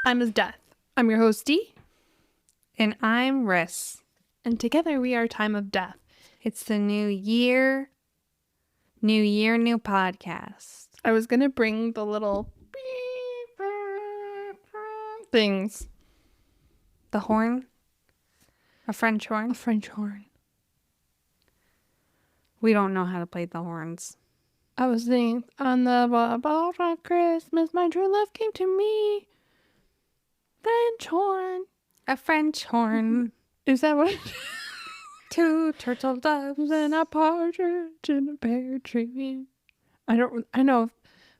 I'm as Death. I'm your host, Dee. And I'm Ris. And together we are Time of Death. It's the new year, new podcast. I was going to bring the little things. The horn? A French horn? A French horn. We don't know how to play the horns. I was singing, on the ball of Christmas, my true love came to me. French horn. A French horn. Is that what? Two turtle doves and a partridge in a pear tree. I know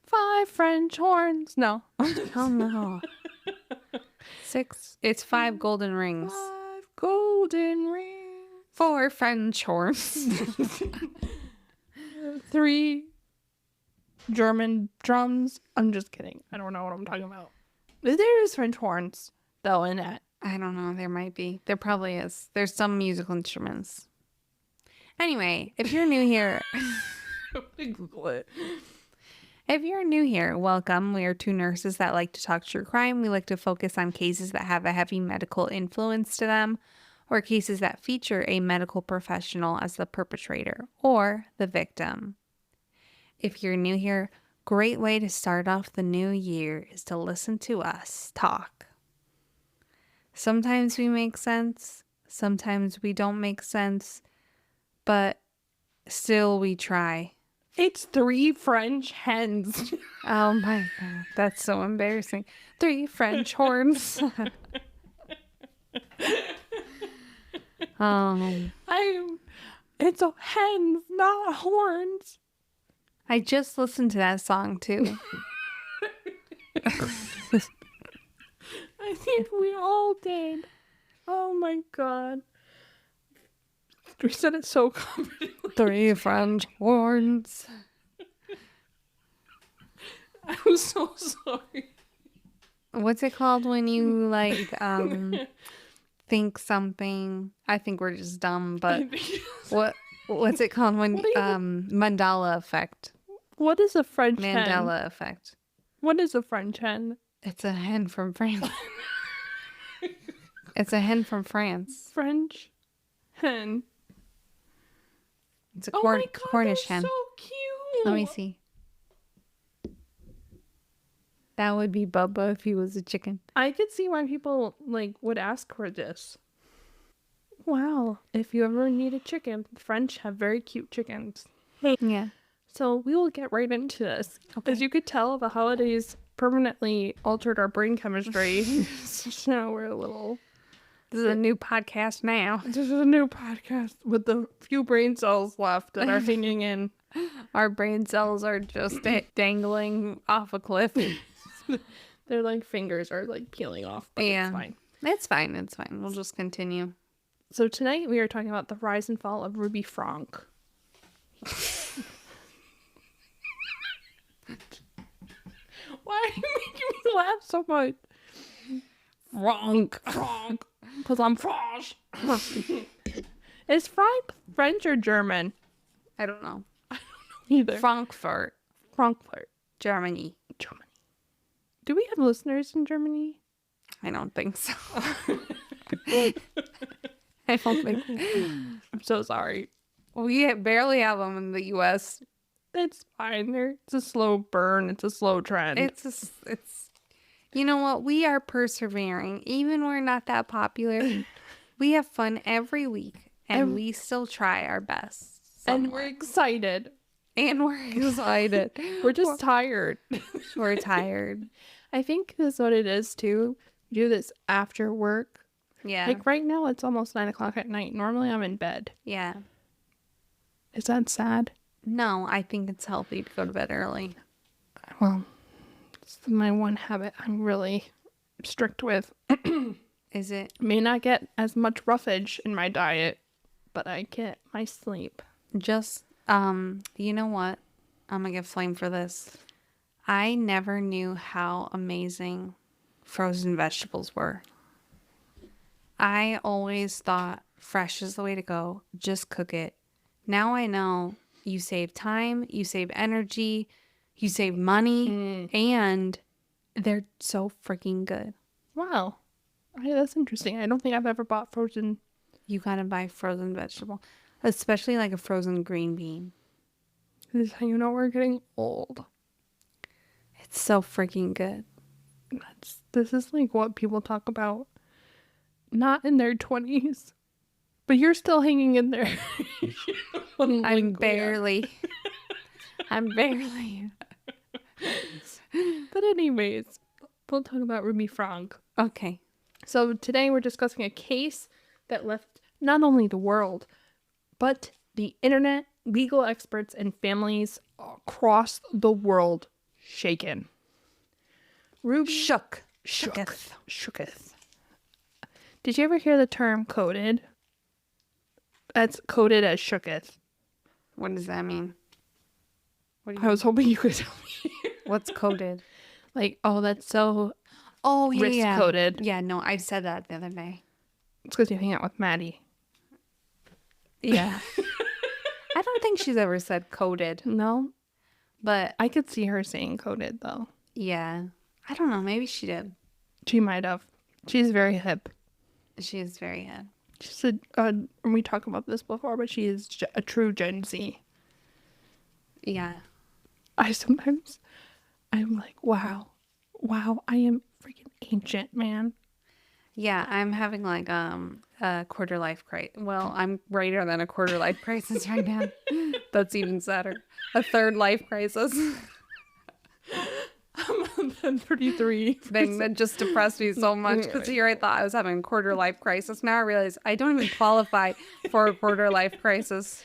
5 French horns. No. Oh no. 6. It's 5 golden rings. 5 golden rings. 4 French horns. 3 German drums. I'm just kidding. I don't know what I'm talking about. There's French horns, though, in it. I don't know. There might be. There probably is. There's some musical instruments. Anyway, if you're new here... Google it. If you're new here, welcome. We are 2 nurses that like to talk true crime. We like to focus on cases that have a heavy medical influence to them, or cases that feature a medical professional as the perpetrator or the victim. If you're new here, great way to start off the new year is to listen to us talk. Sometimes we make sense, sometimes we don't make sense, but still we try. It's 3 French hens. Oh my God, that's so embarrassing. 3 French horns. It's a hens, not horns. I just listened to that song too. I think we all did. Oh my God. We said it so confidently. 3 French horns. I'm so sorry. What's it called when you think something? I think we're just dumb, but what's it called when Mandela effect? What is a French hen? Mandela effect. What is a French hen? It's a hen from France. It's a hen from France. French hen. It's a Cornish Cornish hen. So cute. Let me see. That would be Bubba if he was a chicken. I could see why people would ask for this. Wow. If you ever need a chicken, French have very cute chickens. Yeah. So we will get right into this. Okay. As you could tell, the holidays permanently altered our brain chemistry. So now we're a little... This is a new podcast now. This is a new podcast with the few brain cells left that are hanging in. Our brain cells are just dangling off a cliff. Their fingers are peeling off, but yeah. It's fine. It's fine. It's fine. We'll just continue. So tonight we are talking about the rise and fall of Ruby Franke. Why are you making me laugh so much? Franke. Because I'm French. Is Frank French or German? I don't know. I don't know either. Frankfurt, Germany. Do we have listeners in Germany? I don't think so. I don't think. I'm so sorry. We barely have them in the U.S. It's fine. It's a slow burn. It's a slow trend. It's. You know what? We are persevering. Even when we're not that popular, we have fun every week, and we still try our best. And we're excited. We're just tired. We're tired. I think that's what it is, too. We do this after work. Yeah. Right now, it's almost 9 o'clock at night. Normally, I'm in bed. Yeah. Is that sad? No, I think it's healthy to go to bed early. Well... It's my one habit I'm really strict with. Is it? May not get as much roughage in my diet, but I get my sleep. Just, you know what? I'm gonna get flamed for this. I never knew how amazing frozen vegetables were. I always thought fresh is the way to go. Just cook it. Now I know you save time, you save energy, you save money, and they're so freaking good. Wow. That's interesting. I don't think I've ever bought frozen. You gotta buy frozen vegetable, especially like a frozen green bean. This is how you know we're getting old. It's so freaking good. This is like what people talk about. Not in their 20s. But you're still hanging in there. I'm barely. But anyways, we'll talk about Ruby Franke. Okay. So today we're discussing a case that left not only the world, but the internet, legal experts, and families across the world shaken. Ruby shooketh. Did you ever hear the term coded? That's coded as shooketh. What does that mean? I was hoping you could tell me. What's coded? Like, oh, that's so risk coded. Yeah, no, I said that the other day. It's because you hang out with Maddie. Yeah. I don't think she's ever said coded. No? But I could see her saying coded, though. yeah. I don't know. Maybe she did. She might have. She's very hip. She is very hip. She's we talked about this before, but she is a true Gen Z. Yeah. I'm like, wow, I am freaking ancient, man. Yeah, I'm having like a quarter life crisis. Well, I'm greater than a quarter life crisis right now. That's even sadder. A third life crisis. I'm 33. Thing that just depressed me so much because here I thought I was having a quarter life crisis. Now I realize I don't even qualify for a quarter life crisis.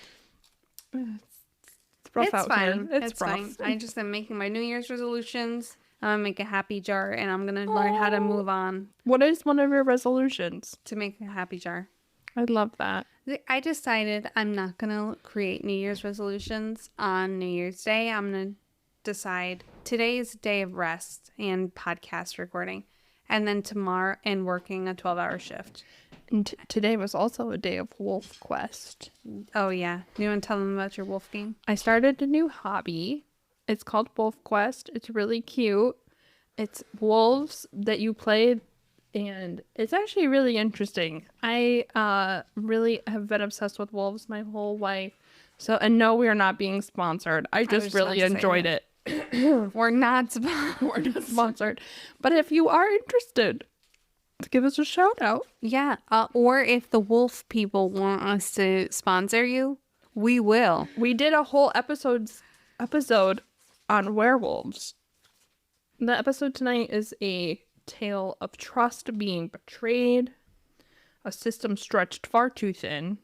It's rough out fine. here. It's rough. I just am making my New Year's resolutions. I'm gonna make a happy jar, and I'm gonna learn how to move on. What is one of your resolutions? To make a happy jar. I love that. I decided I'm not gonna create New Year's resolutions on New Year's Day. I'm gonna decide today is a day of rest and podcast recording, and then tomorrow and working a 12-hour shift. And today was also a day of wolf quest. Oh yeah, you want to tell them about your wolf game? I started a new hobby. It's called Wolf Quest. It's really cute. It's wolves that you play, and it's actually really interesting. I really have been obsessed with wolves my whole life. So, and no, we are not being sponsored. I just really enjoyed it. We're not sponsored. But if you are interested, give us a shout out. Yeah. Or if the wolf people want us to sponsor you, we will. We did a whole episode on werewolves. The episode tonight is a tale of trust being betrayed, a system stretched far too thin,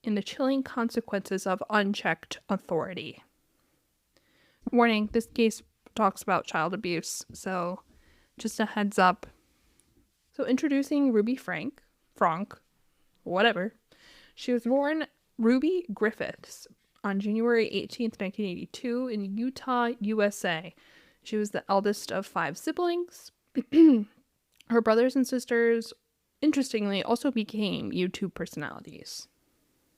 and the chilling consequences of unchecked authority. Warning, this case talks about child abuse, so just a heads up. So introducing Ruby Franke, whatever. She was born Ruby Griffiths on January 18th, 1982 in Utah, USA. She was the eldest of 5 siblings. Her brothers and sisters, interestingly, also became YouTube personalities.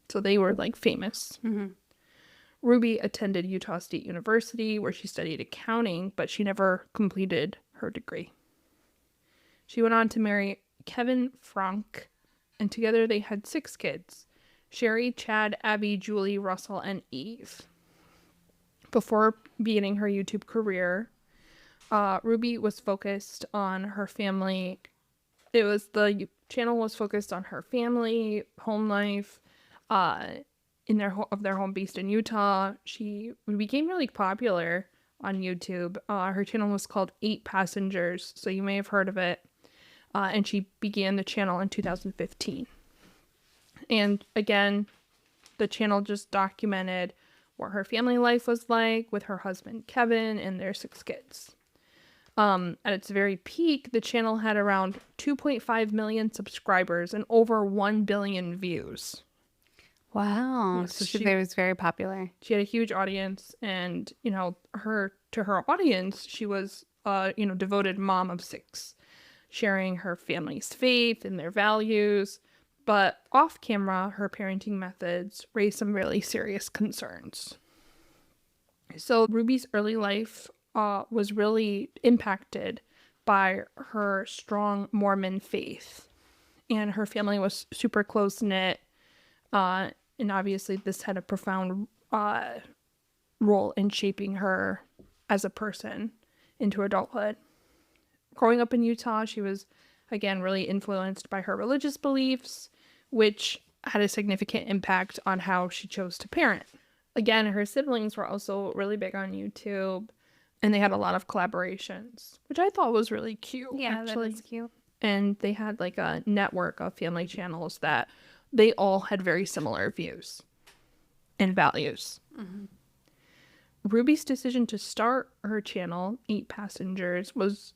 So they were like famous. Mm-hmm. Ruby attended Utah State University where she studied accounting, but she never completed her degree. She went on to marry Kevin Franke, and together they had 6 kids: Sherry, Chad, Abby, Julie, Russell, and Eve. Before beginning her YouTube career, Ruby was focused on her family. The channel was focused on her family, home life, in their home based in Utah. She became really popular on YouTube. Her channel was called 8 Passengers, so you may have heard of it. And she began the channel in 2015. And again, the channel just documented what her family life was like with her husband Kevin and their 6 kids. At its very peak, the channel had around 2.5 million subscribers and over 1 billion views. Wow. Yeah, so she was very popular. She had a huge audience, and to her audience, she was devoted mom of 6, sharing her family's faith and their values. But off camera, her parenting methods raised some really serious concerns. So Ruby's early life was really impacted by her strong Mormon faith. And her family was super close-knit. And obviously this had a profound role in shaping her as a person into adulthood. Growing up in Utah, she was, again, really influenced by her religious beliefs, which had a significant impact on how she chose to parent. Again, her siblings were also really big on YouTube, and they had a lot of collaborations, which I thought was really cute. Yeah, actually. that is cute. And they had like a network of family channels that they all had very similar views and values. Mm-hmm. Ruby's decision to start her channel, 8 Passengers, was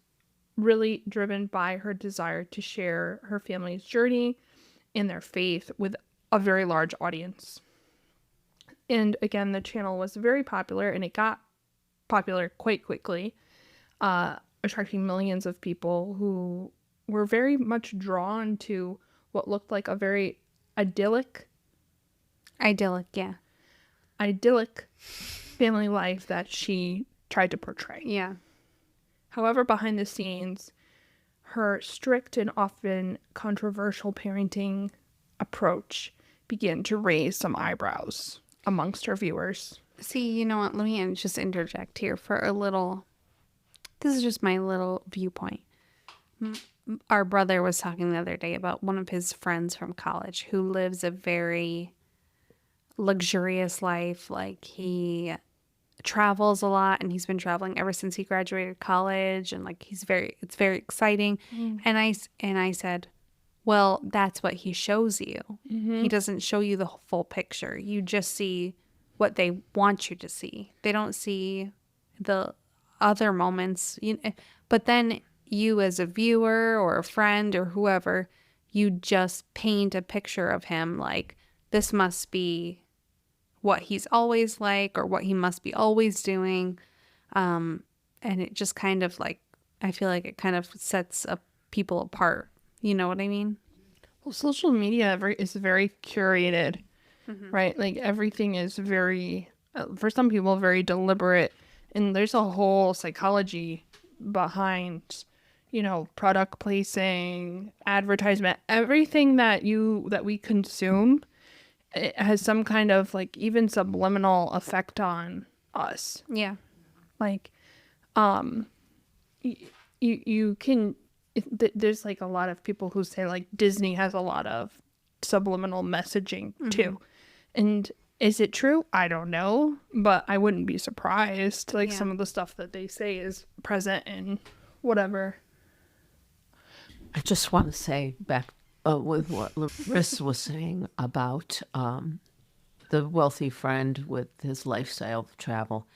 really driven by her desire to share her family's journey and their faith with a very large audience. And again, the channel was very popular, and it got popular quite quickly, attracting millions of people who were very much drawn to what looked like a very idyllic family life that she tried to portray. Yeah. However, behind the scenes, her strict and often controversial parenting approach began to raise some eyebrows amongst her viewers. See, you know what? Let me just interject here for a little. This is just my little viewpoint. Our brother was talking the other day about one of his friends from college who lives a very luxurious life. Like, he travels a lot, and he's been traveling ever since he graduated college, and like it's very exciting. And I said, well, that's what he shows you. He doesn't show you the full picture. You just see what they want you to see. They don't see the other moments. But then you, as a viewer or a friend or whoever, you just paint a picture of him like this must be what he's always like, or what he must be always doing. And it just kind of like, I feel like it kind of sets people apart. You know what I mean? Well, social media is very curated, right? Like everything is very, for some people, very deliberate. And there's a whole psychology behind, product placing, advertisement, everything that we consume. It has some kind of like even subliminal effect on us. Yeah. Like, you can, there's like a lot of people who say like Disney has a lot of subliminal messaging too. And is it true? I don't know, but I wouldn't be surprised. Like some of the stuff that they say is present in whatever. I just want to say back with what Ris was saying about the wealthy friend with his lifestyle of travel.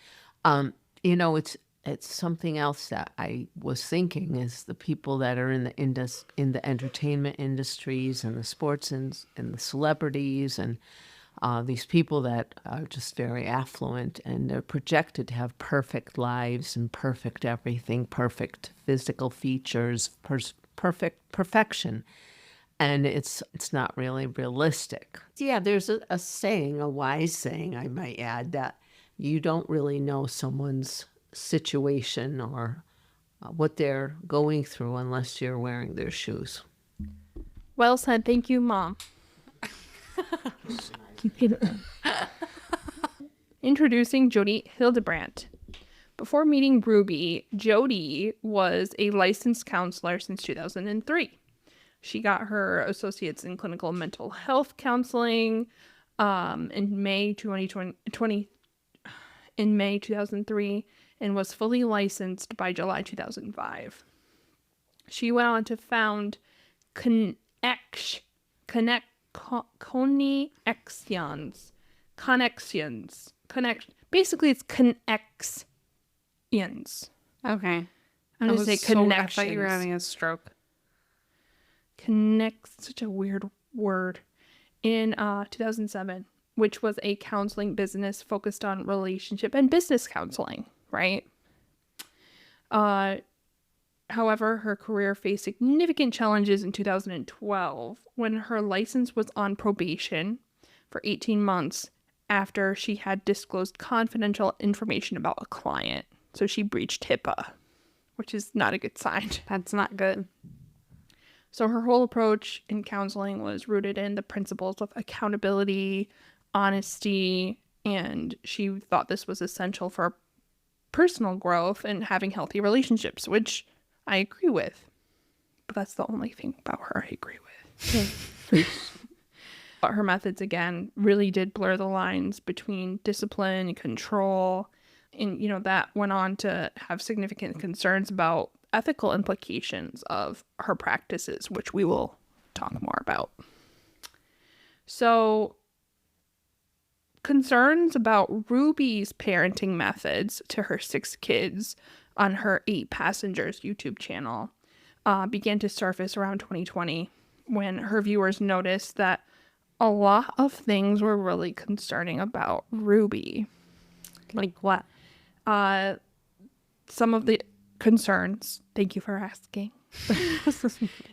It's something else that I was thinking is the people that are in the entertainment industries and the sports and the celebrities and these people that are just very affluent, and they're projected to have perfect lives and perfect everything, perfect physical features, perfect perfection. And it's not really realistic. Yeah, there's a wise saying, I might add, that you don't really know someone's situation or what they're going through unless you're wearing their shoes. Well said. Thank you, Mom. Introducing Jody Hildebrandt. Before meeting Ruby, Jody was a licensed counselor since 2003. She got her associates in clinical mental health counseling in May 2003 and was fully licensed by July 2005. She went on to found ConneXions. Basically, it's ConneXions. Okay. I'm going to say ConneXions. I thought you were having a stroke. Such a weird word. In 2007, which was a counseling business focused on relationship and business counseling, right? However, her career faced significant challenges in 2012 when her license was on probation for 18 months after she had disclosed confidential information about a client. So she breached HIPAA. which is not a good sign. That's not good. So her whole approach in counseling was rooted in the principles of accountability, honesty, and she thought this was essential for personal growth and having healthy relationships, which I agree with. But that's the only thing about her I agree with. But her methods, again, really did blur the lines between discipline and control. And, that went on to have significant concerns about ethical implications of her practices, which we will talk more about. So, concerns about Ruby's parenting methods to her 6 kids on her 8 Passengers YouTube channel began to surface around 2020 when her viewers noticed that a lot of things were really concerning about Ruby. Like what? Some of the concerns, thank you for asking,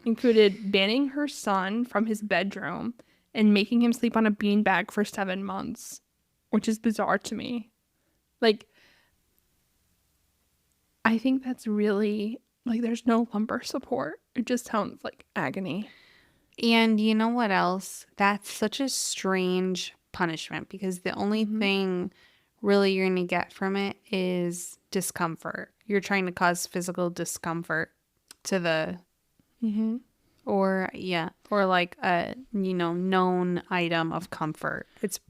included banning her son from his bedroom and making him sleep on a beanbag for 7 months, which is bizarre to me. Like, I think that's really, there's no lumbar support. It just sounds like agony. And you know what else? That's such a strange punishment because the only thing really you're going to get from it is discomfort. You're trying to cause physical discomfort to the or like a known item of comfort. It's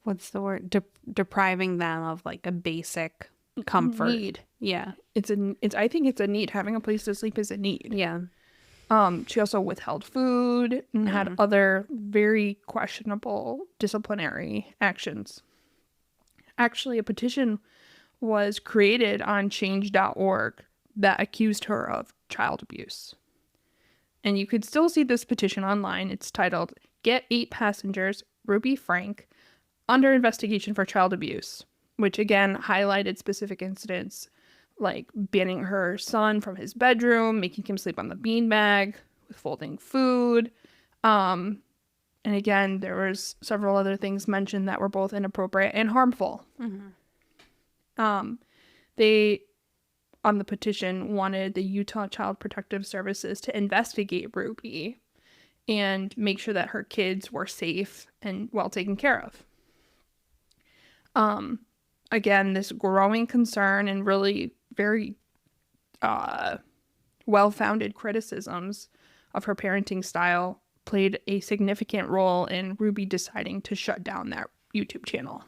what's the word, depriving them of like a basic comfort Need. Yeah, I think it's a need. Having a place to sleep is a need. yeah. She also withheld food and had other very questionable disciplinary actions. Actually, a petition was created on change.org that accused her of child abuse. And you could still see this petition online. It's titled, "Get 8 Passengers, Ruby Franke, Under Investigation for Child Abuse," which again highlighted specific incidents like banning her son from his bedroom, making him sleep on the beanbag, withholding food. And again, there was several other things mentioned that were both inappropriate and harmful. They, on the petition, wanted the Utah Child Protective Services to investigate Ruby and make sure that her kids were safe and well taken care of. Again, this growing concern and really very well-founded criticisms of her parenting style played a significant role in Ruby deciding to shut down that YouTube channel.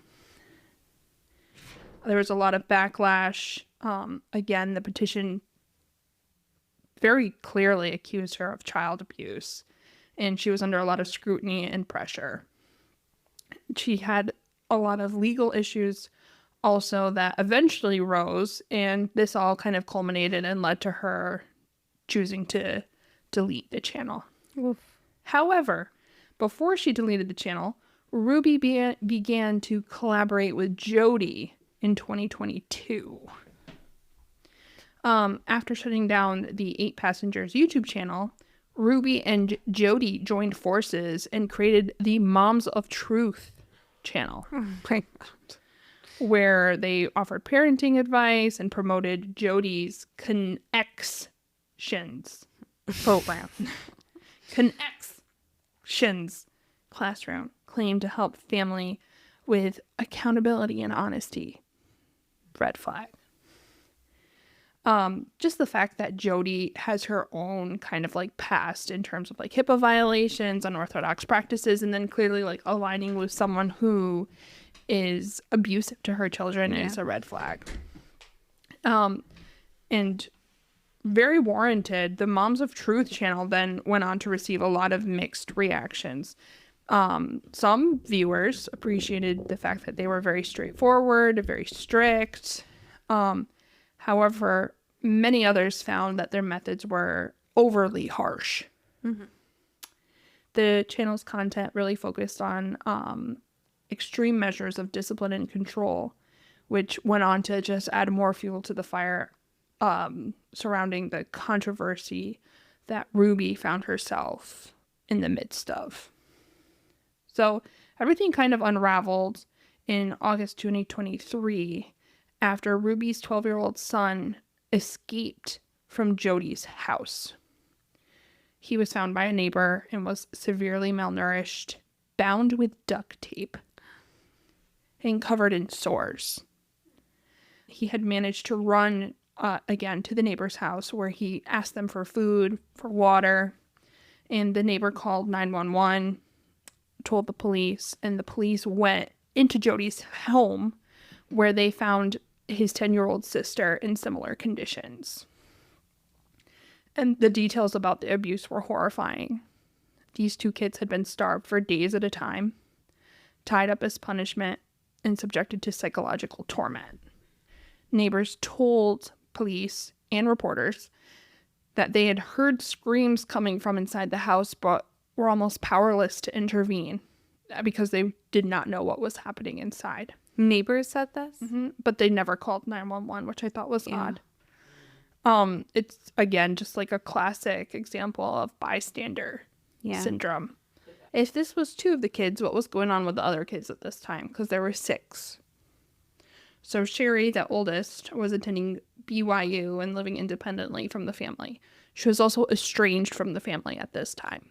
There was a lot of backlash. Again, the petition very clearly accused her of child abuse, and she was under a lot of scrutiny and pressure. She had a lot of legal issues also that eventually rose, and this all kind of culminated and led to her choosing to delete the channel. Oof. However, before she deleted the channel, Ruby began to collaborate with Jody in 2022. After shutting down the 8 Passengers YouTube channel, Ruby and Jody joined forces and created the Moms of Truth channel. Where they offered parenting advice and promoted Jody's ConneXions program. ConneXions classroom claimed to help family with accountability and honesty. Red flag. Just the fact that Jody has her own kind of like past in terms of like HIPAA violations, unorthodox practices, and then clearly like aligning with someone who is abusive to her children is a red flag. And very warranted. The Moms of Truth channel then went on to receive a lot of mixed reactions. Some viewers appreciated the fact that they were very straightforward, very strict. However, many others found that their methods were overly harsh. The channel's content really focused on extreme measures of discipline and control, which went on to just add more fuel to the fire surrounding the controversy that Ruby found herself in the midst of. So everything kind of unraveled in August 2023 after Ruby's 12-year-old son escaped from Jody's house. He was found by a neighbor and was severely malnourished, bound with duct tape, and covered in sores. He had managed to run again to the neighbor's house, where he asked them for food, for water, and the neighbor called 911, told the police, and the police went into Jody's home, where they found his 10-year-old sister in similar conditions. And the details about the abuse were horrifying. These two kids had been starved for days at a time, tied up as punishment, and subjected to psychological torment. Neighbors told police and reporters that they had heard screams coming from inside the house, but were almost powerless to intervene because they did not know what was happening inside. Neighbors said this? Mm-hmm. But they never called 911, which I thought was odd. It's, again, just like a classic example of bystander syndrome. If this was 2 of the kids, what was going on with the other kids at this time? Because there were 6. So Sherry, the oldest, was attending BYU and living independently from the family. She was also estranged from the family at this time.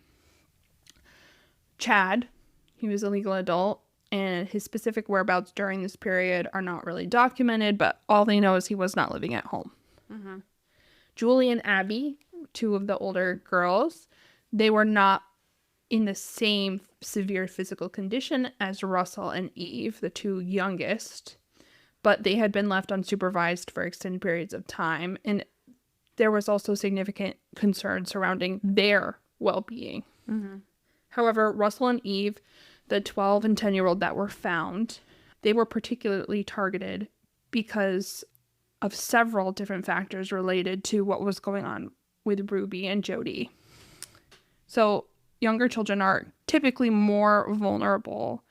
Chad, he was a legal adult, and his specific whereabouts during this period are not really documented, but all they know is he was not living at home. Mm-hmm. Julie and Abby, 2 of the older girls, they were not in the same severe physical condition as Russell and Eve, the 2 youngest, but they had been left unsupervised for extended periods of time, and there was also significant concern surrounding their well-being. Mm-hmm. However, Russell and Eve, the 12 and 10-year-old that were found, they were particularly targeted because of several different factors related to what was going on with Ruby and Jody. So younger children are typically more vulnerable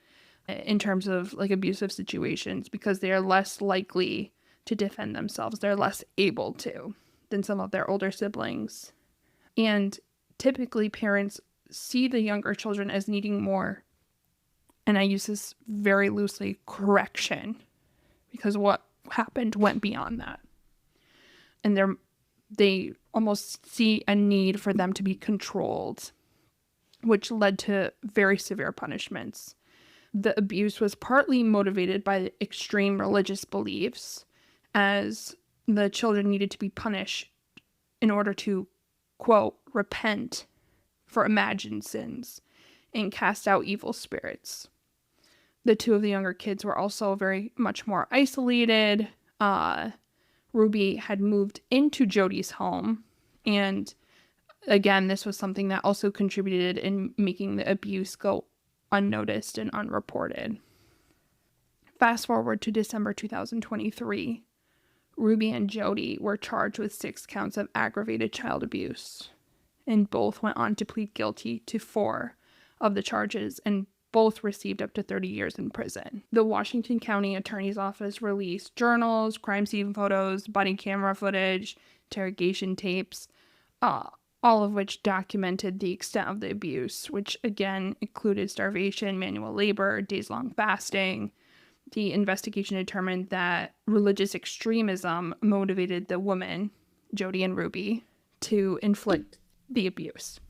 in terms of like abusive situations because they are less likely to defend themselves. They're less able to than some of their older siblings. And typically parents see the younger children as needing more, and I use this very loosely, correction, because what happened went beyond that. And they almost see a need for them to be controlled, which led to very severe punishments. The abuse was partly motivated by extreme religious beliefs, as the children needed to be punished in order to, quote, repent for imagined sins and cast out evil spirits. The 2 of the younger kids were also very much more isolated. Ruby had moved into Jody's home, and again, this was something that also contributed in making the abuse go unnoticed and unreported. Fast forward to December 2023, Ruby and Jody were charged with 6 counts of aggravated child abuse, and both went on to plead guilty to 4 of the charges, and both received up to 30 years in prison. The Washington County Attorney's Office released journals, crime scene photos, body camera footage, interrogation tapes, all of which documented the extent of the abuse, which again included starvation, manual labor, days-long fasting. The investigation determined that religious extremism motivated the women, Jody and Ruby, to inflict the abuse.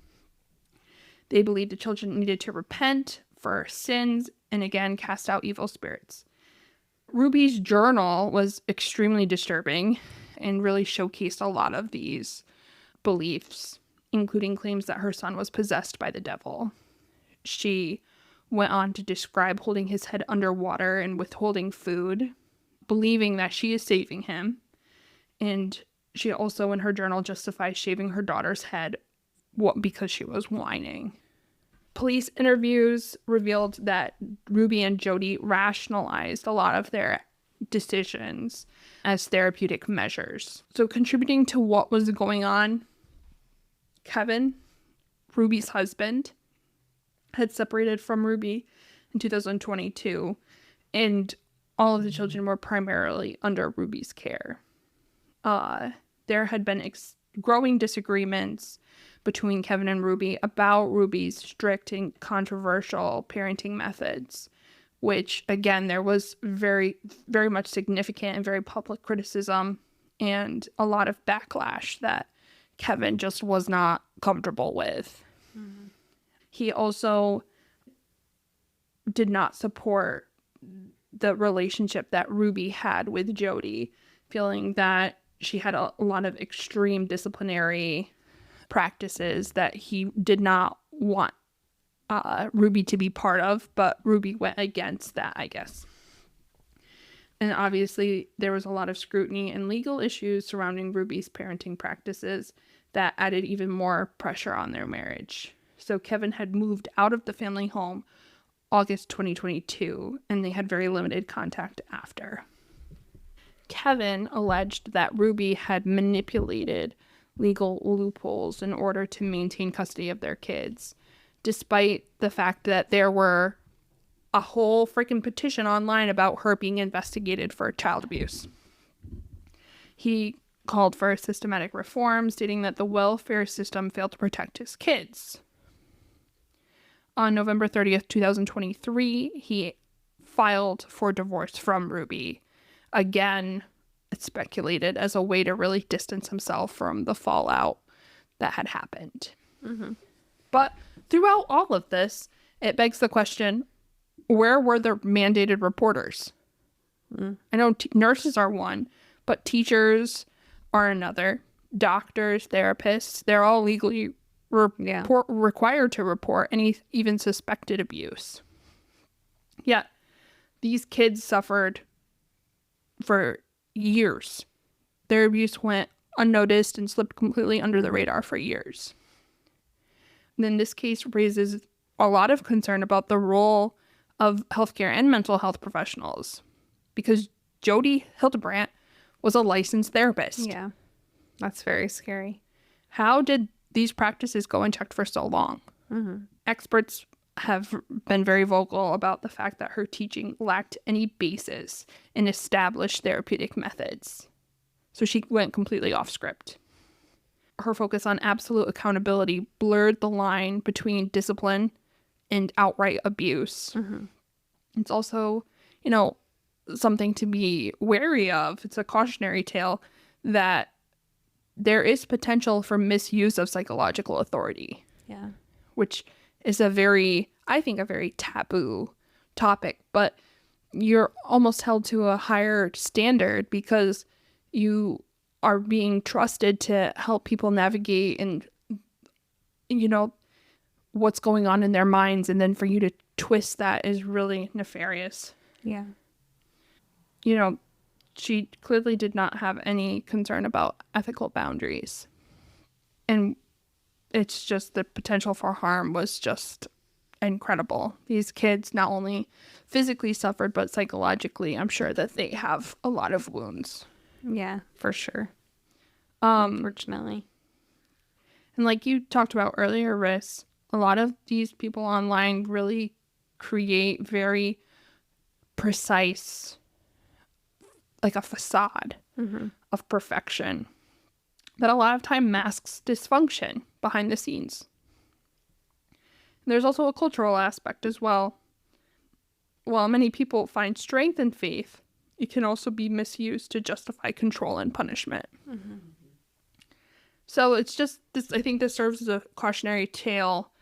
They believed the children needed to repent for sins and again cast out evil spirits. Ruby's journal was extremely disturbing and really showcased a lot of these beliefs, including claims that her son was possessed by the devil. She went on to describe holding his head underwater and withholding food, believing that she is saving him. And she also, in her journal, justifies shaving her daughter's head because she was whining. Police interviews revealed that Ruby and Jody rationalized a lot of their decisions as therapeutic measures. So contributing to what was going on, Kevin, Ruby's husband, had separated from Ruby in 2022, and all of the children were primarily under Ruby's care. There had been growing disagreements between Kevin and Ruby about Ruby's strict and controversial parenting methods, which, again, there was very, very much significant and very public criticism and a lot of backlash that Kevin just was not comfortable with. Mm-hmm. He also did not support the relationship that Ruby had with Jody, feeling that she had a lot of extreme disciplinary practices that he did not want Ruby to be part of, but Ruby went against that, I guess. And obviously, there was a lot of scrutiny and legal issues surrounding Ruby's parenting practices that added even more pressure on their marriage. So Kevin had moved out of the family home August 2022, and they had very limited contact after. Kevin alleged that Ruby had manipulated legal loopholes in order to maintain custody of their kids, despite the fact that there were a whole freaking petition online about her being investigated for child abuse. He called for systematic reform, stating that the welfare system failed to protect his kids. On November 30th, 2023, he filed for divorce from Ruby. Again, it's speculated as a way to really distance himself from the fallout that had happened. Mm-hmm. But throughout all of this, it begs the question, where were the mandated reporters? I know nurses are one, but teachers are another. Doctors, therapists, they're all legally required to report any even suspected abuse. Yet, these kids suffered for years. Their abuse went unnoticed and slipped completely under the radar for years. And then this case raises a lot of concern about the role of healthcare and mental health professionals, because Jody Hildebrandt was a licensed therapist. Yeah, that's very scary. How did these practices go unchecked for so long? Mm-hmm. Experts have been very vocal about the fact that her teaching lacked any basis in established therapeutic methods. So she went completely off script. Her focus on absolute accountability blurred the line between discipline and outright abuse. Mm-hmm. It's also, something to be wary of. It's a cautionary tale that there is potential for misuse of psychological authority. Yeah. Which is a very taboo topic, but you're almost held to a higher standard because you are being trusted to help people navigate and, what's going on in their minds. And then for you to twist that is really nefarious. Yeah. She clearly did not have any concern about ethical boundaries. And it's just the potential for harm was just incredible. These kids not only physically suffered, but psychologically, I'm sure that they have a lot of wounds. Yeah, for sure. Unfortunately. And like you talked about earlier, Ris, a lot of these people online really create very precise, like a facade of perfection that a lot of time masks dysfunction behind the scenes. And there's also a cultural aspect as well. While many people find strength in faith, it can also be misused to justify control and punishment. Mm-hmm. So it's just this. I think this serves as a cautionary tale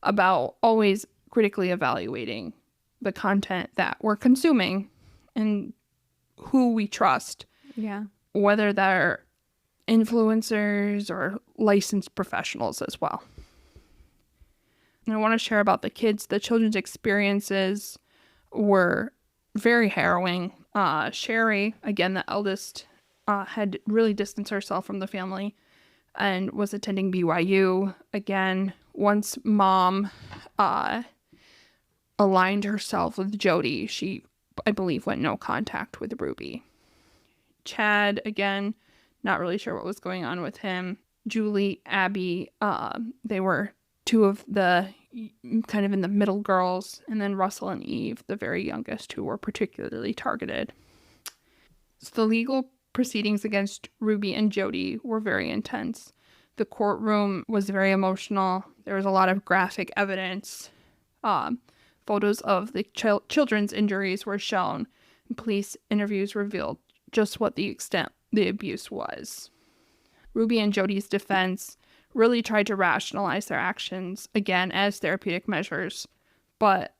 about always critically evaluating the content that we're consuming and who we trust. Yeah. Whether they're influencers or licensed professionals as well. And I want to share about the kids. The children's experiences were very harrowing. Sherry, again, the eldest, had really distanced herself from the family and was attending BYU. Again, once mom aligned herself with Jody, she, I believe, went no contact with Ruby. Chad, again, not really sure what was going on with him. Julie, Abby, they were two of the kind of in the middle girls, and then Russell and Eve, the very youngest, who were particularly targeted. So the legal proceedings against Ruby and Jody were very intense. The courtroom was very emotional. There was a lot of graphic evidence. Photos of the children's injuries were shown. Police interviews revealed just what the extent the abuse was. Ruby and Jody's defense really tried to rationalize their actions, again, as therapeutic measures. But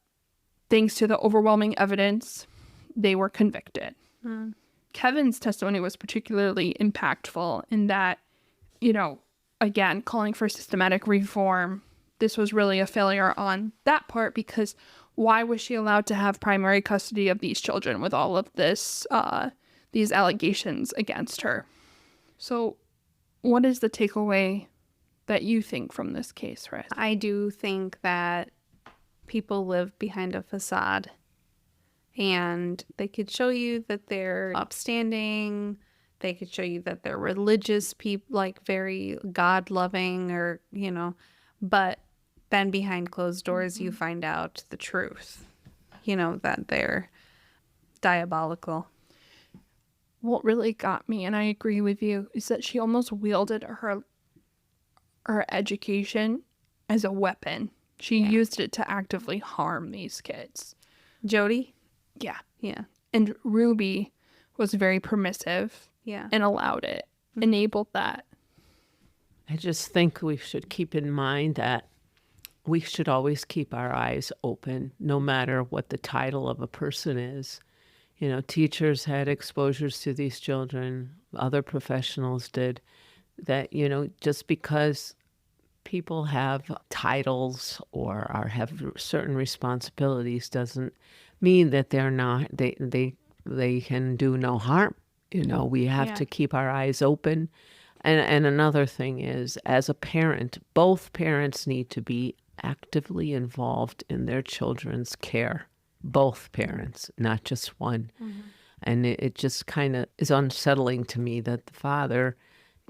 thanks to the overwhelming evidence, they were convicted. Kevin's testimony was particularly impactful in that, again, calling for systematic reform. This was really a failure on that part, because why was she allowed to have primary custody of these children with all of this, these allegations against her? So what is the takeaway that you think from this case, Riz? I do think that people live behind a facade, and they could show you that they're upstanding. They could show you that they're religious people, like very God-loving, or, but then behind closed doors, you find out the truth, that they're diabolical. What really got me, and I agree with you, is that she almost wielded her education as a weapon. She used it to actively harm these kids. Jody? Yeah. Yeah. And Ruby was very permissive. Yeah. And allowed it, enabled that. I just think we should keep in mind that we should always keep our eyes open, no matter what the title of a person is. Teachers had exposures to these children, other professionals did, that, just because people have titles or have certain responsibilities doesn't mean that they're not, they can do no harm. We have to keep our eyes open. And another thing is, as a parent, both parents need to be actively involved in their children's care. Both parents, not just one. And it just kind of is unsettling to me that the father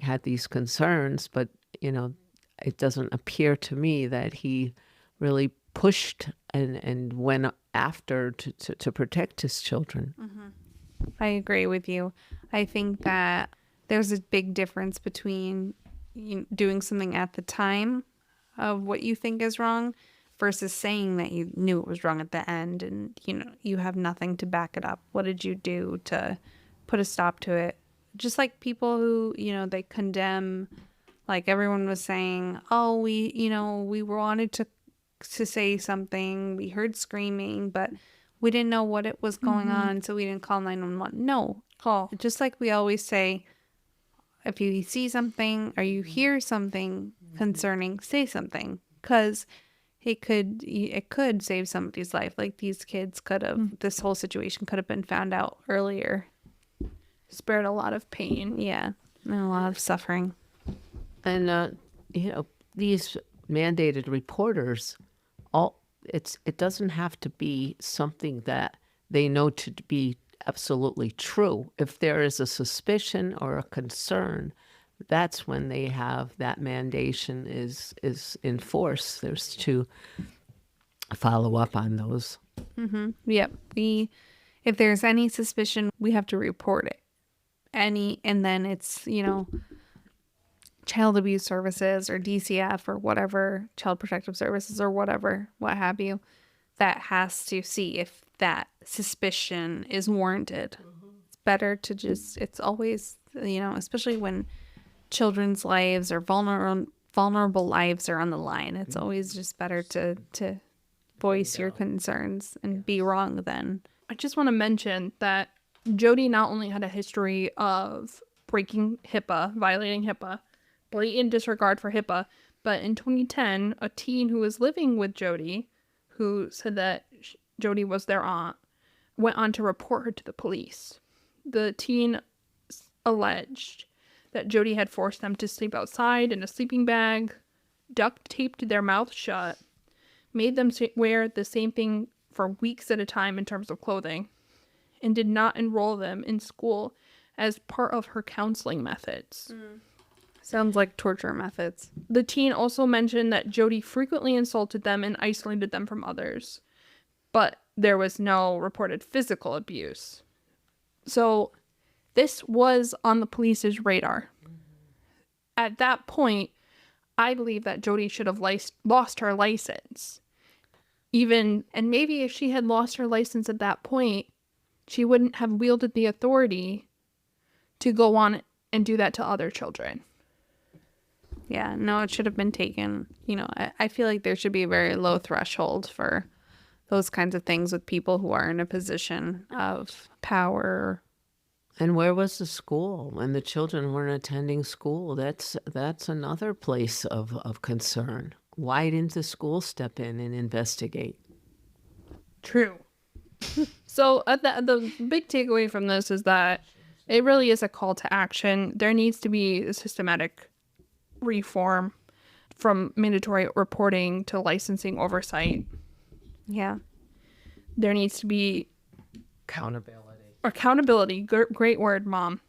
had these concerns, but, it doesn't appear to me that he really pushed and went after to protect his children. I agree with you. I think that there's a big difference between doing something at the time of what you think is wrong versus saying that you knew it was wrong at the end and, you have nothing to back it up. What did you do to put a stop to it? Just like people who, they condemn, like everyone was saying, oh, we wanted to say something. We heard screaming, but we didn't know what it was going on, so we didn't call 911. No. Call. Just like we always say, if you see something or you hear something concerning, say something, because it could save somebody's life. Like these kids could have, this whole situation could have been found out earlier. Spared a lot of pain. Yeah, and a lot of suffering. And, these mandated reporters, it doesn't have to be something that they know to be absolutely true. If there is a suspicion or a concern, that's when they have that mandation is in force. There's to follow up on those. Yep. If there's any suspicion, we have to report it. And then it's, child abuse services or DCF or whatever, child protective services or whatever, what have you, that has to see if that suspicion is warranted. It's better to it's always, especially when children's lives or vulnerable lives are on the line, it's always just better to voice your concerns and be wrong then. I just want to mention that Jody not only had a history of breaking HIPAA, violating HIPAA, blatant disregard for HIPAA, but in 2010, a teen who was living with Jody, who said that Jody was their aunt, went on to report her to the police. The teen alleged that Jody had forced them to sleep outside in a sleeping bag, duct taped their mouth shut, made them wear the same thing for weeks at a time in terms of clothing, and did not enroll them in school as part of her counseling methods. Sounds like torture methods. The teen also mentioned that Jody frequently insulted them and isolated them from others, but there was no reported physical abuse. So this was on the police's radar. At that point, I believe that Jody should have lost her license. And maybe if she had lost her license at that point, she wouldn't have wielded the authority to go on and do that to other children. Yeah, no, it should have been taken. You know, I feel like there should be a very low threshold for those kinds of things with people who are in a position of power. And where was the school when the children weren't attending school? That's another place of concern. Why didn't the school step in and investigate? True. So the big takeaway from this is that it really is a call to action. There needs to be a systematic reform from mandatory reporting to licensing oversight. Yeah. There needs to be Accountability. Great word, Mom,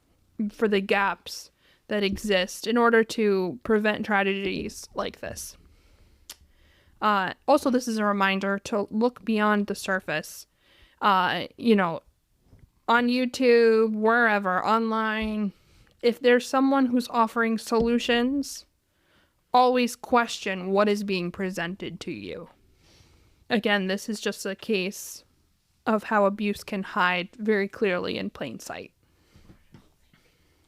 for the gaps that exist in order to prevent tragedies like this. Also, this is a reminder to look beyond the surface. You know, on YouTube, wherever, online, if there's someone who's offering solutions, always question what is being presented to you. Again, this is just a case of how abuse can hide very clearly in plain sight.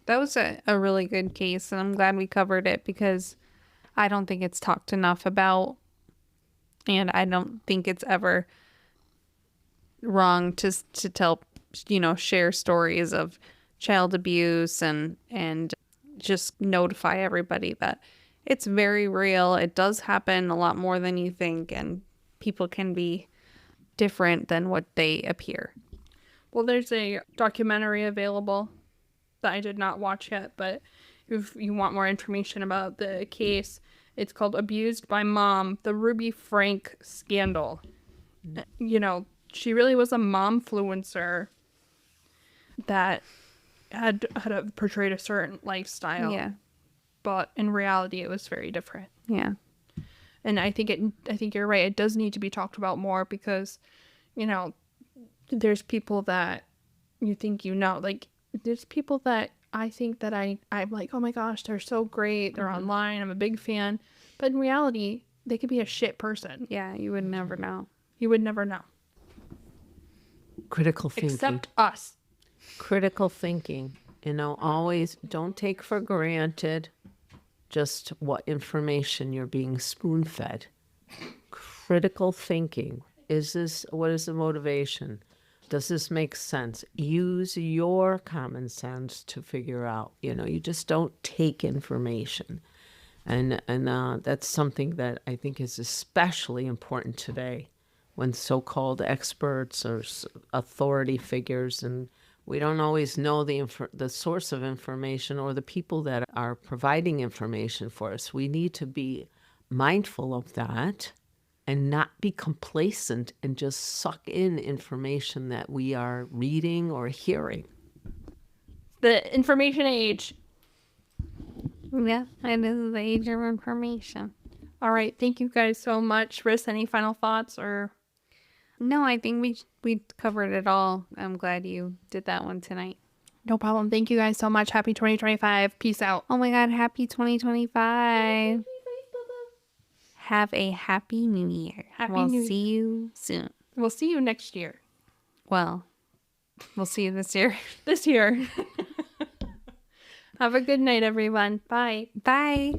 That was a really good case, and I'm glad we covered it because I don't think it's talked enough about, and I don't think it's ever wrong to tell, you know, share stories of child abuse and just notify everybody that it's very real. It does happen a lot more than you think, and people can be different than what they appear. Well, there's a documentary available that I did not watch yet, but if you want more information about the case, it's called Abused by Mom, the Ruby Franke Scandal. You know, she really was a momfluencer that had portrayed a certain lifestyle. Yeah. But in reality, it was very different. Yeah. And I think you're right. It does need to be talked about more because, you know, there's people that you think, you know, like there's people that I think that I'm like, oh my gosh, they're so great. They're online. I'm a big fan. But in reality, they could be a shit person. Yeah, you would never know. You would never know. Critical thinking. Except us. Critical thinking. You know, always don't take for granted just what information you're being spoon-fed. Critical thinking. What is the motivation? Does this make sense? Use your common sense to figure out, you know, you just don't take information. And that's something that I think is especially important today when so-called experts or authority figures, and we don't always know the source of information or the people that are providing information for us. We need to be mindful of that and not be complacent and just suck in information that we are reading or hearing. The information age. Yeah, it is the age of information. All right. Thank you guys so much. Ris, any final thoughts or? No, I think we covered it all. I'm glad you did that one tonight. No problem. Thank you guys so much. Happy 2025. Peace out. Oh my God, happy 2025. Have a happy new year. We'll see you soon. We'll see you next year. Well, we'll see you this year. This year. Have a good night, everyone. Bye. Bye.